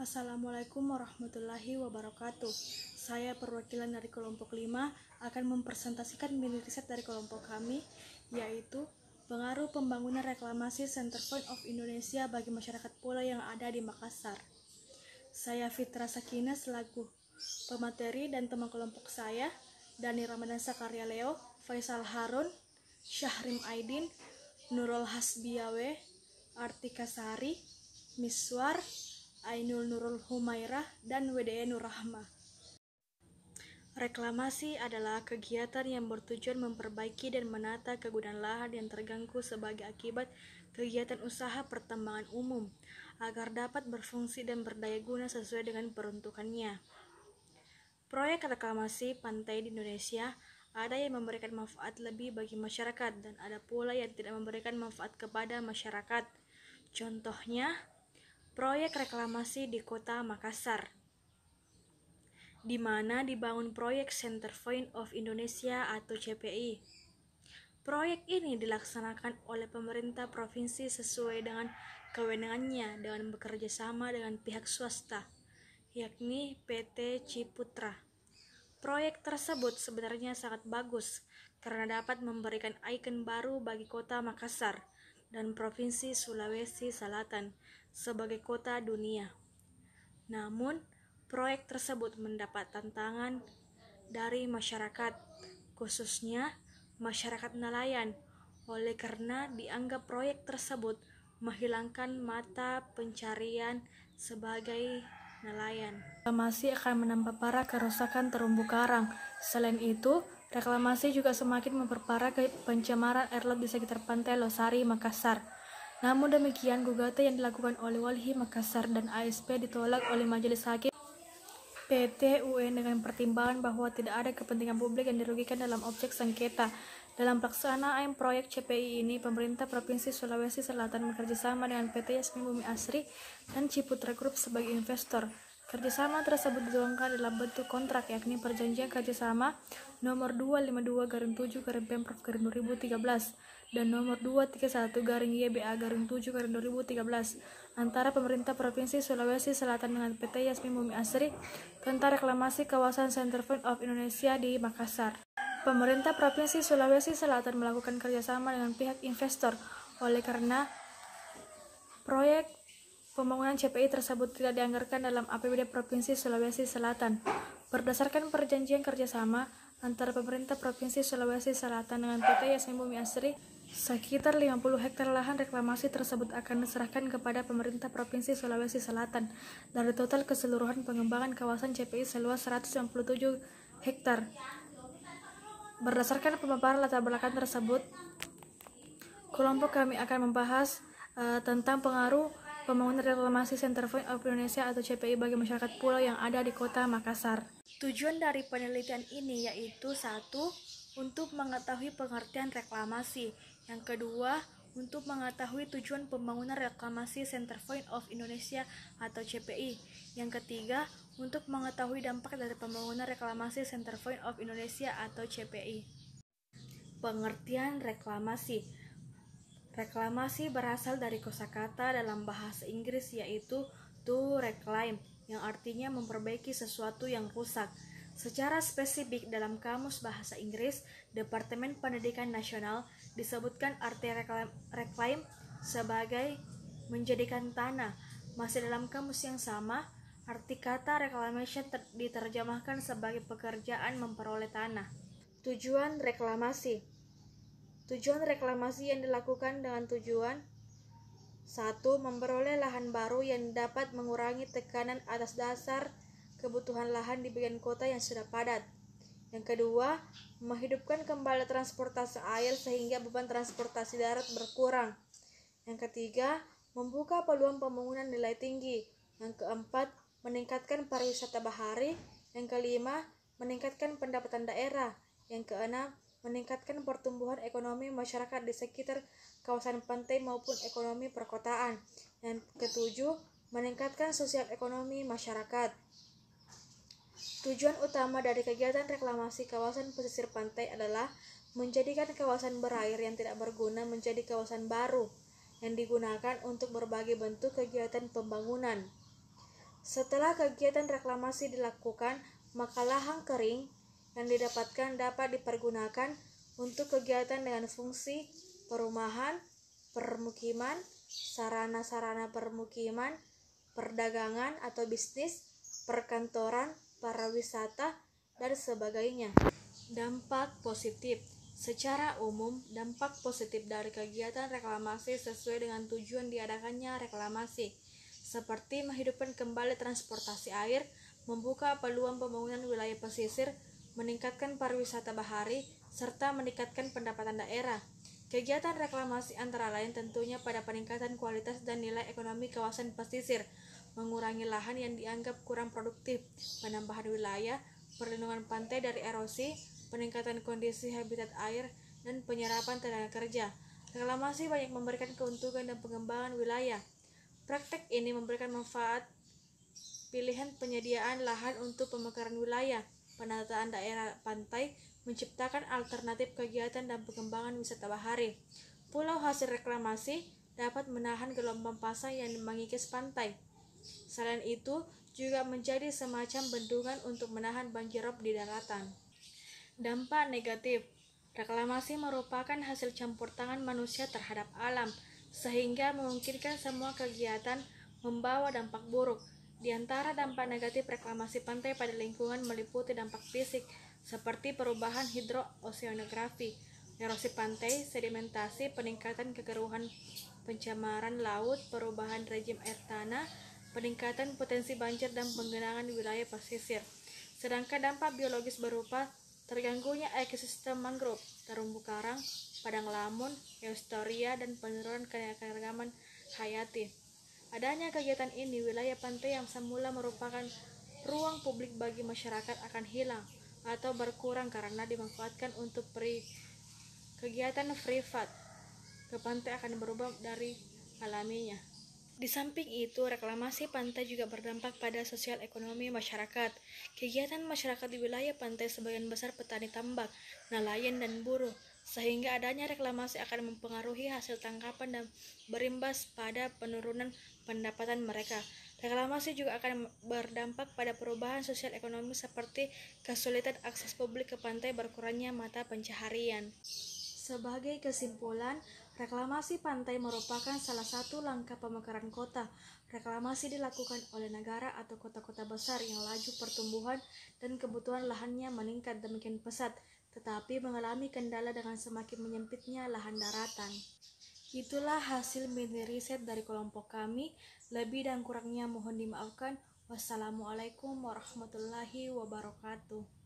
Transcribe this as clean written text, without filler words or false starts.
Assalamualaikum warahmatullahi wabarakatuh. Saya perwakilan dari kelompok 5 akan mempresentasikan mini riset dari kelompok kami, yaitu pengaruh pembangunan reklamasi Center Point of Indonesia bagi masyarakat pulau yang ada di Makassar. Saya Fitra Sakinah selaku pemateri dan teman kelompok saya, Dani Ramadan Sakarya Leo, Faisal Harun, Syahrim Aidin, Nurul Hasbiawe, Artika Sari, Miswar, Ainul Nurul Humairah, dan WDE Nurrahma. Reklamasi adalah kegiatan yang bertujuan memperbaiki dan menata kegunaan lahan yang terganggu sebagai akibat kegiatan usaha pertambangan umum, agar dapat berfungsi dan berdaya guna sesuai dengan peruntukannya. Proyek reklamasi pantai di Indonesia ada yang memberikan manfaat lebih bagi masyarakat dan ada pula yang tidak memberikan manfaat kepada masyarakat. Contohnya, proyek reklamasi di Kota Makassar, di mana dibangun proyek Center Point of Indonesia atau CPI. Proyek ini dilaksanakan oleh pemerintah provinsi sesuai dengan kewenangannya dengan bekerja sama dengan pihak swasta, yakni PT Ciputra. Proyek tersebut sebenarnya sangat bagus karena dapat memberikan ikon baru bagi Kota Makassar dan Provinsi Sulawesi Selatan sebagai kota dunia. Namun, proyek tersebut mendapat tantangan dari masyarakat, khususnya masyarakat nelayan, oleh karena dianggap proyek tersebut menghilangkan mata pencarian sebagai nelayan. Reklamasi akan menambah parah kerusakan terumbu karang. Selain itu, reklamasi juga semakin memperparah pencemaran air laut di sekitar pantai Losari, Makassar. Namun demikian, gugatan yang dilakukan oleh Walhi Makassar dan ASP ditolak oleh Majelis Hakim PT UN dengan pertimbangan bahwa tidak ada kepentingan publik yang dirugikan dalam objek sengketa. Dalam pelaksanaan proyek CPI ini, pemerintah Provinsi Sulawesi Selatan bekerjasama dengan PT Yasmin Bumi Asri dan Ciputra Group sebagai investor. Kerjasama tersebut dituangkan dalam bentuk kontrak, yakni Perjanjian Kerjasama nomor 252-7-Pemprov-2013 dan nomor 231-YBA-7-2013 antara pemerintah Provinsi Sulawesi Selatan dengan PT Yasmin Bumi Asri tentang reklamasi kawasan Center Point of Indonesia di Makassar. Pemerintah Provinsi Sulawesi Selatan melakukan kerjasama dengan pihak investor, oleh karena proyek pembangunan CPI tersebut tidak dianggarkan dalam APBD Provinsi Sulawesi Selatan. Berdasarkan perjanjian kerjasama antara pemerintah Provinsi Sulawesi Selatan dengan PT Yasmin Bumi Asri, sekitar 50 hektar lahan reklamasi tersebut akan diserahkan kepada pemerintah Provinsi Sulawesi Selatan dari total keseluruhan pengembangan kawasan CPI seluas 197 hektar. Berdasarkan pemaparan latar belakang tersebut, kelompok kami akan membahas tentang pengaruh pembangunan reklamasi Center Point of Indonesia atau CPI bagi masyarakat pulau yang ada di Kota Makassar. Tujuan dari penelitian ini yaitu 1. Untuk mengetahui pengertian reklamasi, yang kedua, untuk mengetahui tujuan pembangunan reklamasi Center Point of Indonesia atau CPI, yang ketiga, untuk mengetahui dampak dari pembangunan reklamasi Center Point of Indonesia atau CPI. Pengertian reklamasi. Reklamasi berasal dari kosakata dalam bahasa Inggris yaitu to reclaim, yang artinya memperbaiki sesuatu yang rusak. Secara spesifik dalam Kamus Bahasa Inggris, Departemen Pendidikan Nasional disebutkan arti reclaim sebagai menjadikan tanah. Masih dalam kamus yang sama, arti kata reclamation diterjemahkan sebagai pekerjaan memperoleh tanah. Tujuan reklamasi. Tujuan reklamasi yang dilakukan dengan tujuan 1. Memperoleh lahan baru yang dapat mengurangi tekanan atas dasar kebutuhan lahan di bagian kota yang sudah padat. Yang kedua, menghidupkan kembali transportasi air sehingga beban transportasi darat berkurang. Yang ketiga, membuka peluang pembangunan nilai tinggi. Yang keempat, meningkatkan pariwisata bahari. Yang kelima, meningkatkan pendapatan daerah. Yang keenam, meningkatkan pertumbuhan ekonomi masyarakat di sekitar kawasan pantai maupun ekonomi perkotaan. Yang ketujuh, meningkatkan sosial ekonomi masyarakat. Tujuan utama dari kegiatan reklamasi kawasan pesisir pantai adalah menjadikan kawasan berair yang tidak berguna menjadi kawasan baru yang digunakan untuk berbagai bentuk kegiatan pembangunan. Setelah kegiatan reklamasi dilakukan, maka lahan kering yang didapatkan dapat dipergunakan untuk kegiatan dengan fungsi perumahan, permukiman, sarana-sarana permukiman, perdagangan atau bisnis, perkantoran, pariwisata, dan sebagainya. Dampak positif. Secara umum, dampak positif dari kegiatan reklamasi sesuai dengan tujuan diadakannya reklamasi, seperti menghidupkan kembali transportasi air, membuka peluang pembangunan wilayah pesisir, meningkatkan pariwisata bahari, serta meningkatkan pendapatan daerah. Kegiatan reklamasi antara lain tentunya pada peningkatan kualitas dan nilai ekonomi kawasan pesisir, mengurangi lahan yang dianggap kurang produktif, penambahan wilayah, perlindungan pantai dari erosi, peningkatan kondisi habitat air, dan penyerapan tenaga kerja. Reklamasi banyak memberikan keuntungan dan pengembangan wilayah. Praktek ini memberikan manfaat pilihan penyediaan lahan untuk pemekaran wilayah, penataan daerah pantai, menciptakan alternatif kegiatan dan pengembangan wisata bahari. Pulau hasil reklamasi dapat menahan gelombang pasang yang mengikis pantai. Selain itu, juga menjadi semacam bendungan untuk menahan banjirop di daratan. Dampak negatif. Reklamasi merupakan hasil campur tangan manusia terhadap alam, sehingga memungkinkan semua kegiatan membawa dampak buruk. Di antara dampak negatif reklamasi pantai pada lingkungan meliputi dampak fisik, seperti perubahan hidrooseanografi, erosi pantai, sedimentasi, peningkatan kekeruhan pencemaran laut, perubahan rezim air tanah, peningkatan potensi banjir dan penggenangan wilayah pesisir. Sedangkan dampak biologis berupa terganggunya ekosistem mangrove, terumbu karang, padang lamun, geostoria, dan penurunan keanekaragaman hayati. Adanya kegiatan ini, wilayah pantai yang semula merupakan ruang publik bagi masyarakat akan hilang atau berkurang karena dimanfaatkan untuk kegiatan privat. Ke pantai akan berubah dari alaminya. Di samping itu, reklamasi pantai juga berdampak pada sosial ekonomi masyarakat. Kegiatan masyarakat di wilayah pantai sebagian besar petani tambak, nelayan, dan buruh, sehingga adanya reklamasi akan mempengaruhi hasil tangkapan dan berimbas pada penurunan pendapatan mereka. Reklamasi juga akan berdampak pada perubahan sosial ekonomi seperti kesulitan akses publik ke pantai, berkurangnya mata pencaharian. Sebagai kesimpulan, reklamasi pantai merupakan salah satu langkah pemekaran kota. Reklamasi dilakukan oleh negara atau kota-kota besar yang laju pertumbuhan dan kebutuhan lahannya meningkat demikian pesat, tetapi mengalami kendala dengan semakin menyempitnya lahan daratan. Itulah hasil mini riset dari kelompok kami. Lebih dan kurangnya mohon dimaafkan. Wassalamualaikum warahmatullahi wabarakatuh.